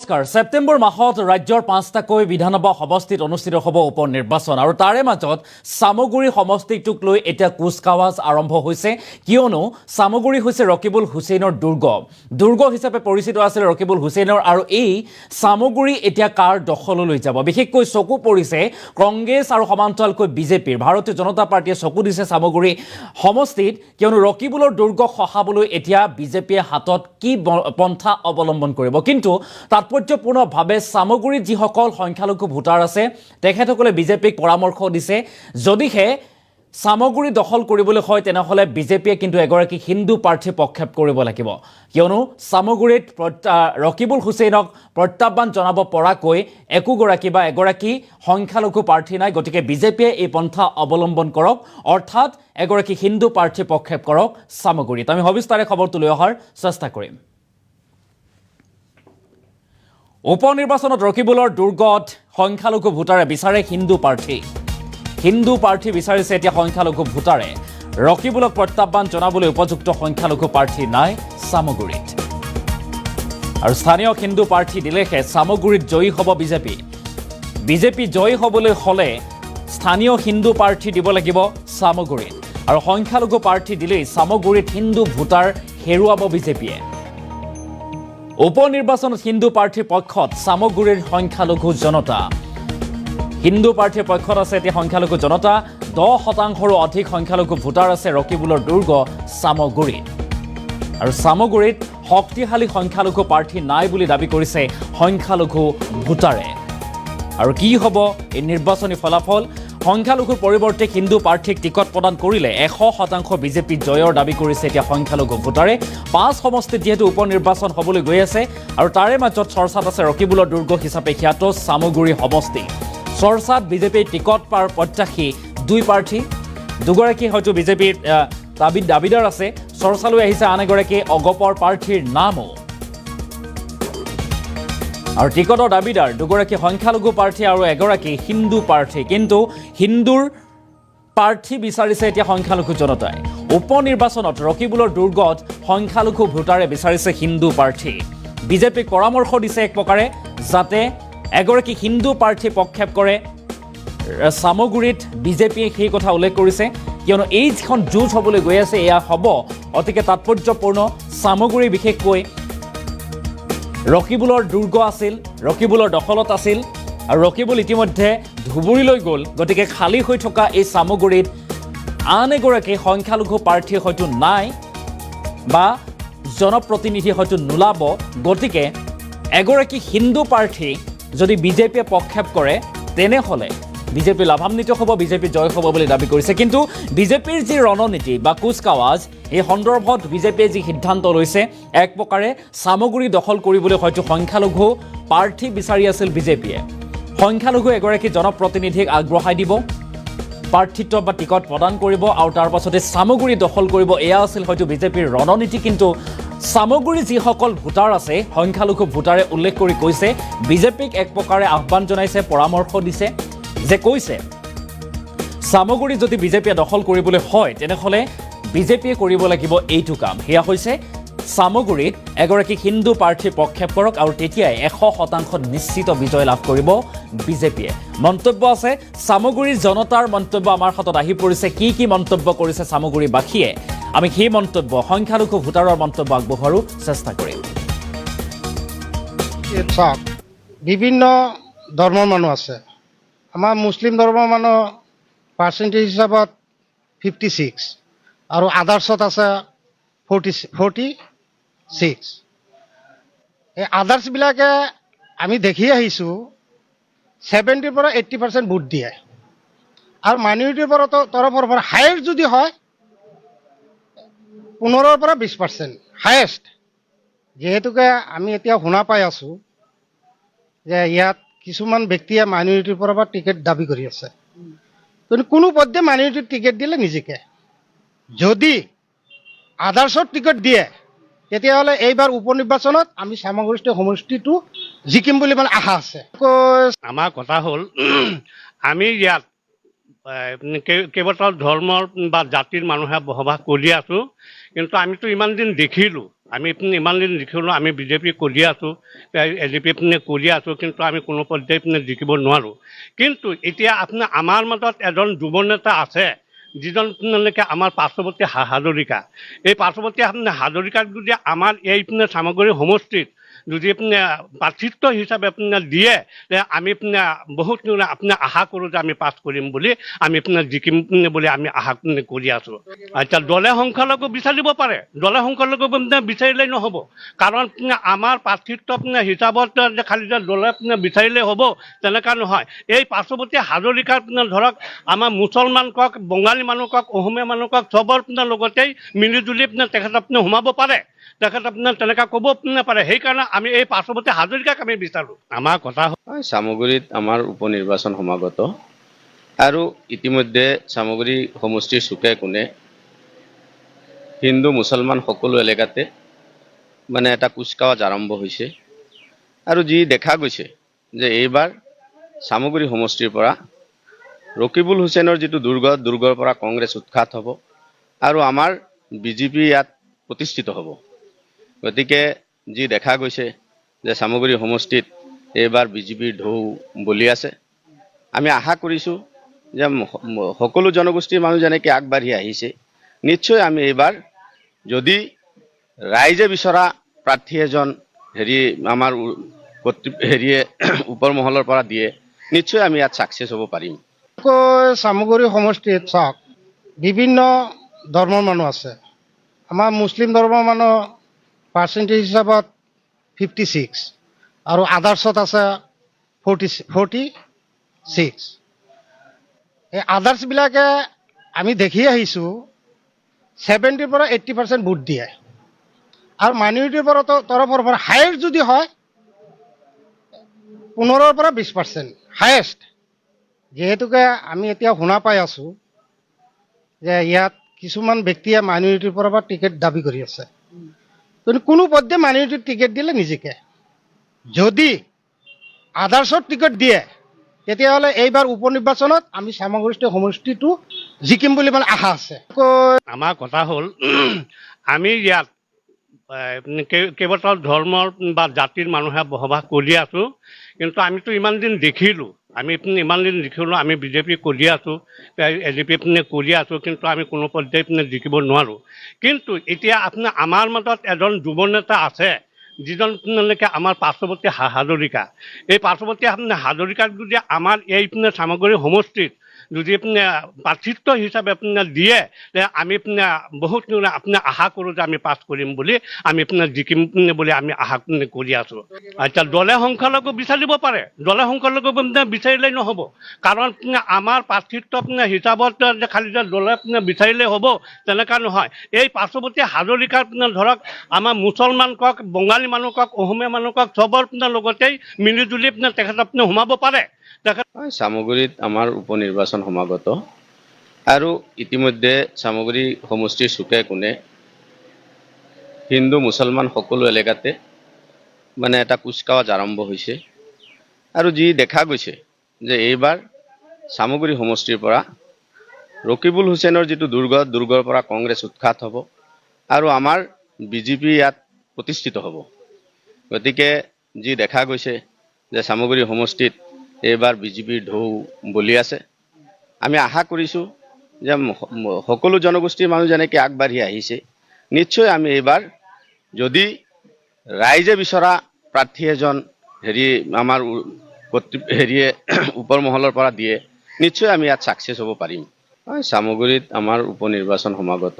ছেপ্টেম্বৰ মাহত ৰাজ্যৰ ৫টাকৈ বিধানসভা সমষ্টিত অনুষ্ঠিত হ'ব উপ নিৰ্বাচন আৰু তাৰে মাজত সামগুৰি সমষ্টিটোক লৈ এতিয়া কুচকাৱাজ আৰম্ভ হৈছে কিয়নো সামগুৰি হৈছে ৰকিবুল হুছেইনৰ দুৰ্গ হিচাপে পৰিচিত আছিল ৰকিবুল হুছেইনৰ আৰু এই সামগুৰি এতিয়া কাৰ দখললৈ যাব বিশেষকৈ চকু পৰিছে কংগ্ৰেছ আৰু সমান্তৰালকৈ বিজেপিৰ ভাৰতীয় জনতা পাৰ্টিয়ে চকু দিছে সামগুৰি সমষ্টিত কিয়নো ৰকিবুলৰ দুৰ্গ খহাবলৈ এতিয়া বিজেপিয়ে হাতত কি পন্থা অৱলম্বন কৰিব কিন্তু তাৎপৰ্যপূৰ্ণভাৱে সামগুৰিত যিসকল সংখ্যালঘু ভোটাৰ আছে তেখেতসকলে বিজেপিক পৰামৰ্শ দিছে যদিহে সামগুৰি দখল কৰিবলৈ হয় তেনেহলে বিজেপিয়ে কিন্তু এগৰাকী হিন্দু প্ৰাৰ্থী পক্ষেপ কৰিব লাগিব কিয়নো সামগুৰিত ৰকিবুল হুছেইনক প্ৰত্যাহ্বান জনাব পৰাকৈ এগৰাকী সংখ্যালঘু প্ৰাৰ্থী নাই গতিকে বিজেপিয়ে এই পন্থা অৱলম্বন কৰক অৰ্থাৎ এগৰাকী হিন্দু প্ৰাৰ্থী পক্ষেপ কৰক সামগুৰিত আমি সবিস্তাৰে খবৰটো লৈ অহাৰ চেষ্টা কৰিম উপ নিৰ্বাচনত ৰকিবুলৰ দুৰ্গত সংখ্যালঘু ভোটাৰে বিচাৰে হিন্দু প্ৰাৰ্থী বিচাৰিছে এতিয়া সংখ্যালঘু ভোটাৰে ৰকিবুলক প্ৰত্যাহ্বান জনাবলৈ উপযুক্ত সংখ্যালঘু প্ৰাৰ্থী নাই সামগুৰিত আৰু স্থানীয় হিন্দু প্ৰাৰ্থী দিলেহে সামগুৰিত জয়ী হ'ব বিজেপি জয়ী হ'বলৈ হলে স্থানীয় হিন্দু প্ৰাৰ্থী দিব লাগিব সামগুৰিত আৰু সংখ্যালঘু প্ৰাৰ্থী দিলেই সামগুৰিত হিন্দু ভোটাৰ হেৰুৱাব বিজেপিয়ে উপ নিৰ্বাচনত হিন্দু প্ৰাৰ্থীৰ পক্ষত সামগুৰিৰ সংখ্যালঘু জনতা হিন্দু প্ৰাৰ্থীৰ পক্ষত আছে এতিয়া সংখ্যালঘু জনতা 10%ৰো অধিক সংখ্যালঘু ভোটাৰ আছে ৰকিবুলৰ দুৰ্গ সামগুৰিত আৰু সামগুৰিত শক্তিশালী সংখ্যালঘু প্ৰাৰ্থী নাই বুলি দাবী কৰিছে সংখ্যালঘু ভোটাৰে আৰু কি হ'ব এই নিৰ্বাচনী ফলাফল সংখ্যালঘুৰ পৰিৱৰ্তে হিন্দু প্ৰাৰ্থীক টিকট প্ৰদান কৰিলে 100% বিজেপি জয়ৰ দাবী কৰিছে এতিয়া সংখ্যালঘু ভোটাৰে 5 সমষ্টিত যেহেতু উপ নিৰ্বাচন হ'বলৈ গৈ আছে আৰু তাৰে মাজত চৰ্চাত আছে ৰকিবুলৰ দুৰ্গ হিচাপে খ্যাত সামগুৰি সমষ্টি চৰ্চাত বিজেপিৰ টিকট পাৰ প্ৰত্যাশী দুই প্ৰাৰ্থী দুগৰাকী হয়তো বিজেপিৰ দাবীদাৰ আছে চৰ্চালৈ আহিছে আন এগৰাকী অগপৰ প্ৰাৰ্থীৰ নামো আৰু টিকটৰ দাবীদাৰ দুগৰাকী সংখ্যালঘু প্ৰাৰ্থী আৰু এগৰাকী হিন্দু প্ৰাৰ্থী কিন্তু হিন্দুৰ প্ৰাৰ্থী বিচাৰিছে এতিয়া সংখ্যালঘু জনতাই উপ নিৰ্বাচনত ৰকিবুলৰ দুৰ্গত সংখ্যালঘু ভোটাৰে বিচাৰিছে হিন্দু প্ৰাৰ্থী বিজেপিক পৰামৰ্শ দিছে এক প্ৰকাৰে যাতে এগৰাকী হিন্দু প্ৰাৰ্থী পক্ষেপ কৰে সামগুৰিত বিজেপিয়ে সেই কথা উল্লেখ কৰিছে কিয়নো এই যিখন যুঁজ হ'বলৈ গৈ আছে এয়া হ'ব অতিকে তাৎপৰ্যপূৰ্ণ সামগুৰি বিশেষকৈ ৰকিবুলৰ দুৰ্গ আছিল ৰকিবুলৰ দখলত আছিল আৰু ৰকিবুল ইতিমধ্যে ধুবুৰীলৈ গ'ল গতিকে খালী হৈ থকা এই সামগুৰিত আন এগৰাকী সংখ্যালঘু প্ৰাৰ্থী হয়তো নাই বা জনপ্ৰতিনিধি হয়তো নোলাব গতিকে এগৰাকী হিন্দু প্ৰাৰ্থী যদি বিজেপিয়ে পক্ষেপ কৰে তেনেহ'লে বিজেপি লাভান্বিত হ'ব বিজেপি জয় হ'ব বুলি দাবী কৰিছে কিন্তু বিজেপিৰ যি ৰণনীতি বা কুচকাৱাজ এই সন্দৰ্ভত বিজেপিয়ে যি সিদ্ধান্ত লৈছে এক প্ৰকাৰে সামগুৰি দখল কৰিবলৈ হয়তো সংখ্যালঘু প্ৰাৰ্থী বিচাৰি আছিল বিজেপিয়ে সংখ্যালঘু এগৰাকী জনপ্ৰতিনিধিক আগবঢ়াই দিব প্ৰাৰ্থিত্ব বা টিকট প্ৰদান কৰিব আৰু তাৰ পাছতে সামগুৰি দখল কৰিব এয়া আছিল হয়তো বিজেপিৰ ৰণনীতি কিন্তু সামগুৰি যিসকল ভোটাৰ আছে সংখ্যালঘু ভোটাৰে উল্লেখ কৰি কৈছে বিজেপিক এক প্ৰকাৰে আহ্বান জনাইছে পৰামৰ্শ দিছে যে কৈছে সামগুৰি যদি বিজেপিয়ে দখল কৰিবলৈ হয় তেনেহ'লে বিজেপিয়ে কৰিব লাগিব এইটো কাম সেয়া হৈছে সামগুৰিত এগৰাকী হিন্দু প্ৰাৰ্থী পক্ষেপ কৰক আৰু তেতিয়াই 100% নিশ্চিত বিজয় লাভ কৰিব বিজেপিয়ে মন্তব্য আছে সামগুৰিৰ জনতাৰ মন্তব্য আমাৰ হাতত আহি পৰিছে কি মন্তব্য কৰিছে সামগুৰিবাসীয়ে আমি সেই মন্তব্য সংখ্যালঘু ভোটাৰৰ মন্তব্য আগবঢ়োৱাৰো চেষ্টা কৰিম বিভিন্ন ধৰ্মৰ মানুহ আছে আমাৰ মুছলিম ধৰ্মৰ মানুহ পাৰ্চেণ্টেজ হিচাপত 56 আৰু আদাৰ্ছত আছে 46 এই আদাৰ্ছবিলাকে আমি দেখি আহিছোঁ 70 পৰা 80% ভোট দিয়ে আৰু মাইনৰিটিৰ পৰা তৰফৰ পৰা হায়েষ্ট যদি হয় 15 পৰা 20% হায়েষ্ট যিহেতুকে আমি এতিয়া শুনা পাই আছোঁ যে ইয়াত কিছুমান ব্যক্তিয়ে মাইনৰিটিৰ পৰা টিকেট দাবী কৰি আছে কিন্তু কোনো পধ্যে মাইনৰিটিৰ টিকেট দিলে নিজিকে যদি আদাৰ্ছত টিকেট দিয়ে তেতিয়াহ'লে এইবাৰ উপ নিৰ্বাচনত আমি সামগুৰি সমষ্টিটো জিকিম বুলি মানে আশা আছে আমাৰ কথা হ'ল আমি ইয়াত কেইবাটাও ধৰ্মৰ বা জাতিৰ মানুহে বসবাস কৰি আছোঁ কিন্তু আমিতো ইমান দিন দেখিলোঁ আমি ইমান দিন দেখিলোঁ আমি বিজেপি কৰি আছোঁ, এজিপি কৰি আছোঁ, কিন্তু আমি কোনো পৰ্যায়ে জিকিব নোৱাৰোঁ। কিন্তু এতিয়া আমাৰ মাজত এজন যুৱ নেতা আছে, যিজন আমাৰ পাৰ্শ্বৱৰ্তী হাজৰিকা। এই পাৰ্শ্বৱৰ্তী হাজৰিকাক যদি আমাৰ এই চামগুৰি সমষ্টিত যদি প্ৰাৰ্থিত্ব হিচাপে দিয়ে, আমি বহুত আশা কৰোঁ যে আমি পাছ কৰিম বুলি, আমি জিকিম বুলি আমি আশা কৰি আছোঁ। এতিয়া দলে সংখ্যালঘু বিচাৰিব পাৰে, দলে সংখ্যালঘু বিচাৰিলেই নহ'ব, কাৰণ আমাৰ প্ৰাৰ্থিত্ব হিচাপত যে খালি যে দলে বিচাৰিলেই হ'ব তেনেকুৱা নহয়। এই পাৰ্শ্বৱৰ্তী হাজৰিকাৰ ধৰক আমাৰ মুছলমান কওক, বঙালী মানুহ কওক, অসমীয়া মানুহ কওক, চবৰ লগতেই মিলিজুলি তেখেত সোমাব পাৰে, তেখেত তেনেকুৱা ক'ব পাৰে। সেইকাৰণে আমি এই পাৰ্শ্বৱৰ্তী হাজৰিকাক আমি বিচাৰোঁ। আমাৰ কথা হয়, চামগুৰিত আমাৰ উপ নিৰ্বাচন সমাগত আৰু ইতিমধ্যে চামগুৰি সমষ্টিৰ চুকে কোণে হিন্দু মুছলমান সকলো এলেকাতে মানে এটা কুচকাৱাজ আৰম্ভ হৈছে। আৰু যি দেখা গৈছে যে এইবাৰ চামগুৰি সমষ্টিৰ পৰা ৰকিবুল হুছেইনৰ যিটো দুৰ্গৰ পৰা কংগ্ৰেছ উৎখাত হ'ব আৰু আমাৰ বিজেপি ইয়াত প্ৰতিষ্ঠিত হ'ব। গতিকে যি দেখা গৈছে যে চামগুৰি সমষ্টিত এইবাৰ বিজেপিৰ ঢৌ বলি আছে। আমি আশা কৰিছোঁ যে সকলো জনগোষ্ঠীৰ মানুহ যেনেকৈ আগবাঢ়ি আহিছে, নিশ্চয় আমি এইবাৰ যদি ৰাইজে বিচৰা প্ৰাৰ্থী এজন আমাৰ ওপৰ মহলৰ পৰা দিয়ে, নিশ্চয় আমি ইয়াত ছাকচেছ হ'ব পাৰিম। চামগুৰি সমষ্টিত চাওক, বিভিন্ন ধৰ্মৰ মানুহ আছে। আমাৰ মুছলিম ধৰ্মৰ মানুহ পাৰ্চেণ্টেজ হিচাপত 56 আৰু আদাৰ্ছত আছে 46। এই আদাৰ্ছবিলাকে আমি দেখি আহিছোঁ 70% পৰা 80% ভোট দিয়ে, আৰু মাইনৰিটিৰ পৰা তৰফৰ পৰা হায়েষ্ট যদি হয় 15% পৰা 20% হায়েষ্ট। যিহেতুকে আমি এতিয়া শুনা পাই আছোঁ যে ইয়াত কিছুমান ব্যক্তিয়ে মাইনৰিটিৰ পৰা টিকেট দাবী কৰি আছে, কিন্তু কোনো পধ্যে মাইনৰিটিৰ টিকেট দিলে নিজিকে। যদি আদাৰ্ছত টিকেট দিয়ে তেতিয়াহ'লে এইবাৰ উপ নিৰ্বাচনত আমি চামগুৰি সমষ্টিটো জিকিম বুলি মানে আশা আছে। আমাৰ কথা হ'ল আমি ইয়াত কেইবাটাও ধৰ্মৰ বা জাতিৰ মানুহে বসবাস কৰি আছোঁ, কিন্তু আমিতো ইমান দিন দেখিলোঁ, ইমান দিন দেখিলোঁ আমি বিজেপি কৰি আছোঁ, এজিপি কৰি আছোঁ, কিন্তু আমি কোনো পৰ্যায়ে জিকিব নোৱাৰোঁ। কিন্তু এতিয়া আমাৰ মাজত এজন যুৱ নেতা আছে, যিজন আমাৰ পাৰ্শ্বৱৰ্তী হাজৰিকা। এই পাৰ্শ্বৱৰ্তী হাজৰিকাক যদি আমাৰ এই চামগুৰি সমষ্টিত যদি প্ৰাৰ্থিত্ব হিচাপে দিয়ে, আমি বহুত আশা কৰোঁ যে আমি পাছ কৰিম বুলি, আমি জিকিম বুলি আমি আশা কৰি আছোঁ। এতিয়া দলে সংখ্যালঘু বিচাৰিব পাৰে, দলে সংখ্যালঘু বিচাৰিলেই নহ'ব, কাৰণ আমাৰ প্ৰাৰ্থিত্ব হিচাপত যে খালি যে দলে বিচাৰিলেই হ'ব তেনেকুৱা নহয়। এই পাৰ্শ্বৱৰ্তী হাজৰিকাৰ ধৰক আমাৰ মুছলমান কওক, বঙালী মানুহ কওক, অসমীয়া মানুহ কওক, চবৰ লগতেই মিলিজুলি তেখেত সোমাব পাৰে। হয়, চামগুৰিত আমাৰ উপ নিৰ্বাচন সমাগত আৰু ইতিমধ্যে চামগুৰি সমষ্টিৰ চুকে কোণে হিন্দু মুছলমান সকলো এলেকাতে মানে এটা কুচকাৱাজ আৰম্ভ হৈছে। আৰু যি দেখা গৈছে যে এইবাৰ চামগুৰি সমষ্টিৰ পৰা ৰকিবুল হুছেইনৰ যিটো দুৰ্গৰ পৰা কংগ্ৰেছ উৎখাত হ'ব আৰু আমাৰ বিজেপি ইয়াত প্ৰতিষ্ঠিত হ'ব। গতিকে যি দেখা গৈছে যে চামগুৰি সমষ্টিত এইবাৰ বিজেপিৰ ঢৌ বলি আছে। আমি আশা কৰিছোঁ যে সকলো জনগোষ্ঠীৰ মানুহ যেনেকৈ আগবাঢ়ি আহিছে, নিশ্চয় আমি এইবাৰ যদি ৰাইজে বিচৰা প্ৰাৰ্থী এজন আমাৰ ওপৰ মহলৰ পৰা দিয়ে, নিশ্চয় আমি ইয়াত ছাকচেছ হ'ব পাৰিম। হয়, চামগুৰিত আমাৰ উপ নিৰ্বাচন সমাগত